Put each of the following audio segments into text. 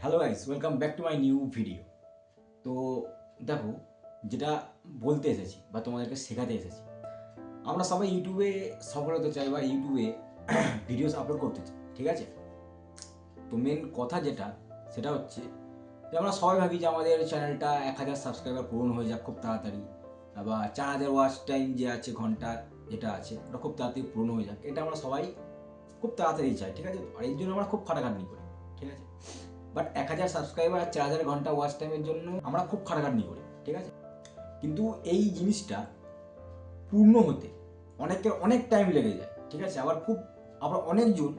Hello guys, welcome back to my new video. তো দেখো, যেটা বলতে এসেছি বা তোমাদেরকে শেখাতে এসেছি, আমরা সবাই ইউটিউবে সফল হতে চাই বা ইউটিউবে ভিডিওস আপলোড করতে চাই, ঠিক আছে? তো মেন কথা যেটা সেটা হচ্ছে যে আমরা সবাই ভাবি যে আমাদের চ্যানেলটা 1,000 সাবস্ক্রাইবার পূরণ হয়ে যাক খুব তাড়াতাড়ি, বা 4,000 ওয়াচ টাইম যে আছে, ঘন্টা যেটা আছে ওটা খুব তাড়াতাড়ি পূরণ হয়ে যাক। এটা আমরা সবাই খুব তাড়াতাড়ি চাই, ঠিক আছে? আর এই জন্য আমরা খুব খাটাখাটনি করি, ঠিক আছে? বাট 1,000 সাবস্ক্রাইবার আর 4,000 ঘন্টা ওয়াচ টাইমের জন্য আমরা খুব খাটাখাটনি করি, ঠিক আছে? কিন্তু এই জিনিসটা পূর্ণ হতে অনেকের অনেক টাইম লেগে যায়, ঠিক আছে? আবার অনেকজন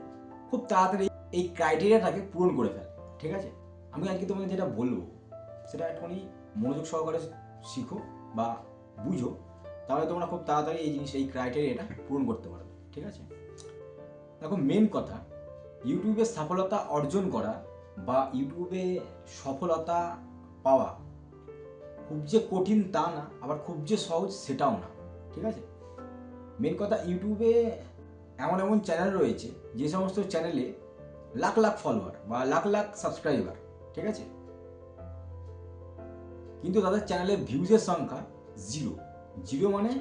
খুব তাড়াতাড়ি এই ক্রাইটেরিয়াটাকে পূরণ করে ফেলে, ঠিক আছে? আমি আজকে তোমাকে যেটা বলবো সেটা একটুখানি মনোযোগ সহকারে শিখো বা বুঝো, তাহলে তোমরা খুব তাড়াতাড়ি এই ক্রাইটেরিয়াটা পূরণ করতে পারবে, ঠিক আছে? দেখো, মেন কথা, ইউটিউবে সফলতা অর্জন করা বা ইউটিউবে সফলতা পাওয়া খুব যে কঠিন তা না, আবার খুব যে সহজ সেটাও না, ঠিক আছে? মেন কথা, ইউটিউবে এমন এমন চ্যানেল রয়েছে যে সমস্ত চ্যানেলে লাখ লাখ ফলোয়ার বা লাখ লাখ সাবস্ক্রাইবার, ঠিক আছে? কিন্তু তাদের চ্যানেলের ভিউজের সংখ্যা জিরো। জিরো মানে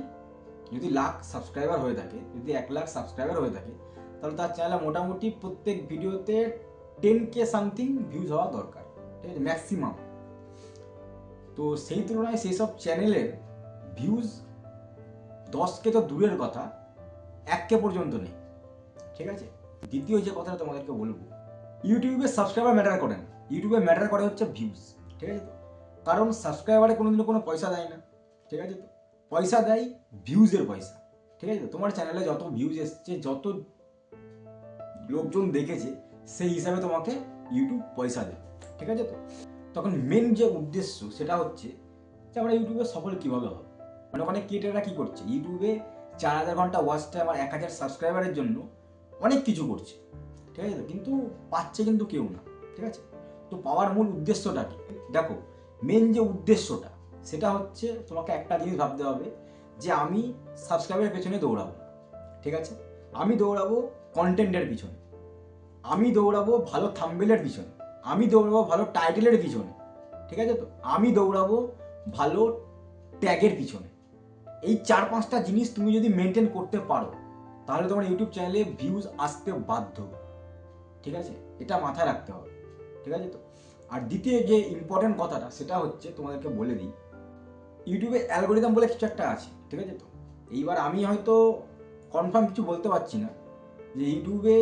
যদি লাখ সাবস্ক্রাইবার হয়ে থাকে, যদি 1,00,000 সাবস্ক্রাইবার হয়ে থাকে, তাহলে তার চ্যানেলে মোটামুটি প্রত্যেক ভিডিওতে 10K সামথিং ভিউজ হওয়া দরকার, ঠিক আছে? ম্যাক্সিমাম। তো সেই তুলনায় সেই সব চ্যানেলের ভিউজ 10K তো দূরের কথা, 1K পর্যন্ত নেই, ঠিক আছে? দ্বিতীয় যে কথাটা তোমাদেরকে বলবো, ইউটিউবে সাবস্ক্রাইবার ম্যাটার করে না, ইউটিউবে ম্যাটার করে হচ্ছে ভিউজ, ঠিক আছে? তো কারণ সাবস্ক্রাইবারে কোনোদিনও কোনো পয়সা দেয় না, ঠিক আছে? তো পয়সা দেয় ভিউজের পয়সা, ঠিক আছে? তো তোমার চ্যানেলে যত ভিউজ এসছে, যত লোকজন দেখেছে, সেই হিসাবে তোমাকে ইউটিউব পয়সা দেবে, ঠিক আছে? তো তখন মেন যে উদ্দেশ্য সেটা হচ্ছে যে আমরা ইউটিউবে সফল কীভাবে হবে। মানে অনেক ক্রিয়েটাররা কী করছে, ইউটিউবে 4,000 ঘন্টা ওয়াচ টাইম আর 1,000 সাবস্ক্রাইবারের জন্য অনেক কিছু করছে, ঠিক আছে? কিন্তু পাচ্ছে কিন্তু কেউ না, ঠিক আছে? তো পাওয়ার মূল উদ্দেশ্যটা কি? দেখো, মেন যে উদ্দেশ্যটা সেটা হচ্ছে তোমাকে একটা জিনিস ভাবতে হবে যে আমি সাবস্ক্রাইবারের পেছনে দৌড়াবো, ঠিক আছে? আমি দৌড়াবো কন্টেন্টের পিছনে, আমি দৌড়াবো ভালো থাম্বনেলের পিছনে, আমি দৌড়াবো ভালো টাইটেলের পিছনে, ঠিক আছে? তো আমি দৌড়াবো ভালো ট্যাগের পিছনে। এই 4-5টা জিনিস তুমি যদি মেনটেন করতে পারো, তাহলে তোমার ইউটিউব চ্যানেলে ভিউজ আসতে বাধ্য, ঠিক আছে? এটা মাথায় রাখতে হবে, ঠিক আছে? তো আর দ্বিতীয় যে ইম্পর্টেন্ট কথাটা সেটা হচ্ছে, তোমাদেরকে বলে দিই, ইউটিউবে অ্যালগোরিদম বলে কিছু একটা আছে, ঠিক আছে? তো এইবার আমি হয়তো কনফার্ম কিছু বলতে পারছি না যে ইউটিউবে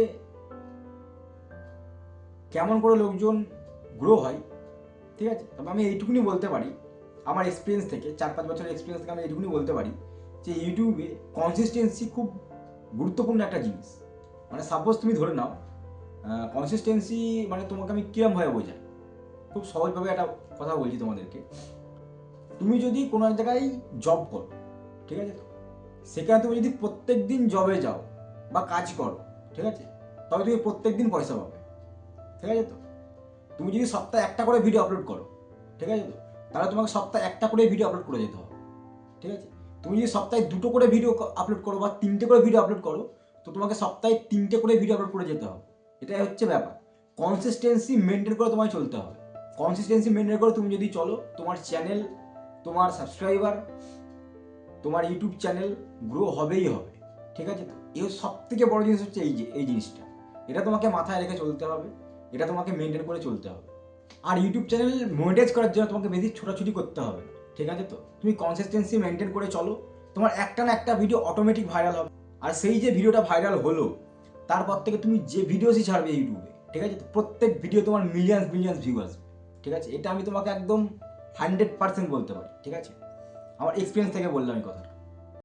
কেমন করে লোকজন গ্রো হয়, ঠিক আছে? তবে আমি এইটুকুনি বলতে পারি আমার এক্সপিরিয়েন্স থেকে, 4-5 বছরের এক্সপিরিয়েন্স থেকে আমি এইটুকুনি বলতে পারি যে ইউটিউবে কনসিস্টেন্সি খুব গুরুত্বপূর্ণ একটা জিনিস। মানে সাপোজ তুমি ধরে নাও, কনসিস্টেন্সি মানে তোমাকে আমি কিরমভাবে বোঝাই, খুব সহজভাবে একটা কথা বলছি তোমাদেরকে। তুমি যদি কোনো এক জায়গায় জব করো, ঠিক আছে? তো সেখানে তুমি যদি প্রত্যেক দিন জবে যাও বা কাজ করো, ঠিক আছে, তবে তুমি প্রত্যেক দিন পয়সা পাবে, ঠিক আছে? তো তুমি যদি সপ্তাহে একটা করে ভিডিও আপলোড করো, ঠিক আছে? তো তাহলে তোমাকে সপ্তাহে একটা করে ভিডিও আপলোড করে যেতে হবে, ঠিক আছে? তুমি যদি সপ্তাহে 2টো করে ভিডিও আপলোড করো বা 3টে করে ভিডিও আপলোড করো, তো তোমাকে সপ্তাহে 3টে করে ভিডিও আপলোড করে যেতে হবে। এটাই হচ্ছে ব্যাপার। কনসিস্টেন্সি মেনটেন করে তোমায় চলতে হবে। কনসিস্টেন্সি মেনটেন করে তুমি যদি চলো, তোমার চ্যানেল, তোমার সাবস্ক্রাইবার, তোমার ইউটিউব চ্যানেল গ্রো হবেই হবে, ঠিক আছে? তো এর সব থেকে বড় জিনিস হচ্ছে এই জিনিসটা, এটা তোমাকে মাথায় রেখে চলতে হবে, এটা তোমাকে মেনটেন করে চলতে হবে। আর ইউটিউব চ্যানেল মনিটাইজ করার জন্য তোমাকে বেশি ছোটাছুটি করতে হবে না, ঠিক আছে? তো তুমি কনসিস্টেন্সি মেনটেন করে চলো, তোমার একটা না একটা ভিডিও অটোমেটিক ভাইরাল হবে। আর সেই যে ভিডিওটা ভাইরাল হলো, তারপর থেকে তুমি যে ভিডিওসই ছাড়বে ইউটিউবে, ঠিক আছে, তো প্রত্যেক ভিডিও তোমার মিলিয়ন্স মিলিয়ন্স ভিউ আসবে, ঠিক আছে? এটা আমি তোমাকে একদম 100% বলতে পারি, ঠিক আছে? আমার এক্সপিরিয়েন্স থেকে বললাম এই কথাটা।